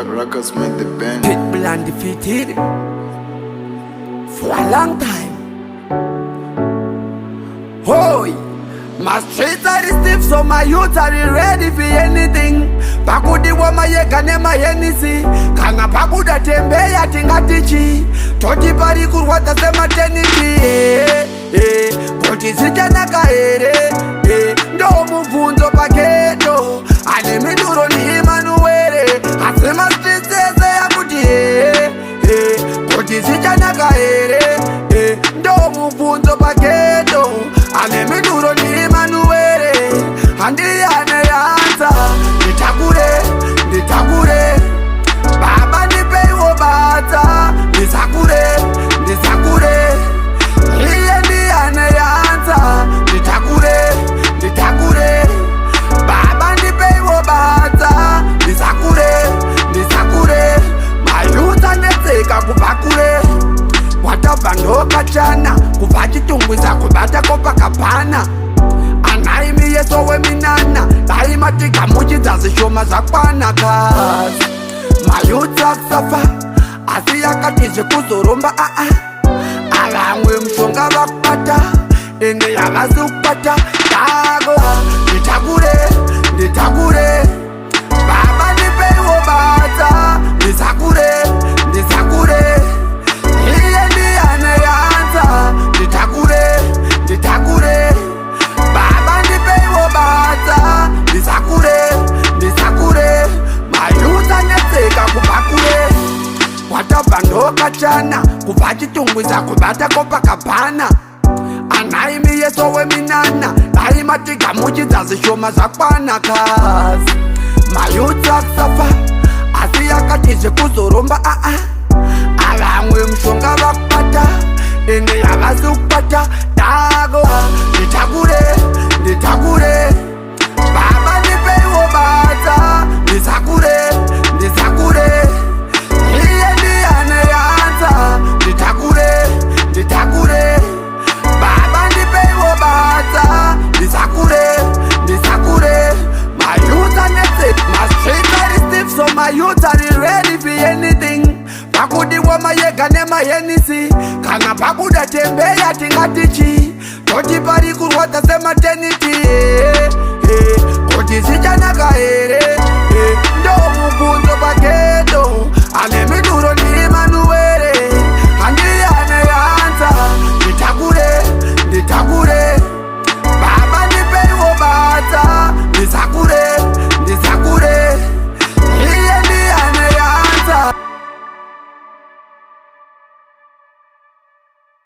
Rockers make the band. Pitbull undefeated for a long time. Hoy, my streets are stiff, so my youth are ready for anything. Pakudi wa mayega ne mayenisi, kana pakuda tembea tingatichi. Toti pari kurwata sema teniti. Poti sijana kaere, ndo muvunzo paketo. Ane miduro ni Emmanuel, asema streets eze ya kuti. Poti sijana kaere, ndo muvunzo paketo. Ane miduro ni Emmanuel, andi ane yanza. Nitakure, baba nipe iwo bata. Nisakure, iye ndi ane yanza. Nitakure, baba nipe iwo bata. Nisakure, mayuta netseka kubakure. Watavandoka chana, kuvachitungwiza kubata kopa kapana. Anaimi yeso weminana, daima tigamuchidza zishoma zakwana kazi. Mayuta kusafa, asi yakatize kuzoromba alamwe mshonga vakupata, ende yakazi kupata dago. Nitakure, baba nipe iwo bata. Nisakure, iye ndi ane yanza. Nitakure, baba nipe iwo bata. Nisakure, mayuta netseka kubakure. Watavandoka chana, kuvachitungwiza kubata kopa kapana. Anaimi yeso weminana, daima tigamuchidza zishoma zakwana kazi. Mayuta kusafa, asi yakatize kuzoromba alamwe mshonga vakupata, ende yakazi kupata dago. Nitakure, baba nipe iwo bata. Nisakure, iye ndi ane yanza. Nitakure, baba nipe iwo bata. Nisakure, my youth are netse. My streets are stiff, so my youth are ready for anything. Pakudi wa mayega ne mayenisi, kana pakuda tembea tingatichi. Toti pari kurwata sema teniti. Koti sijana kaere,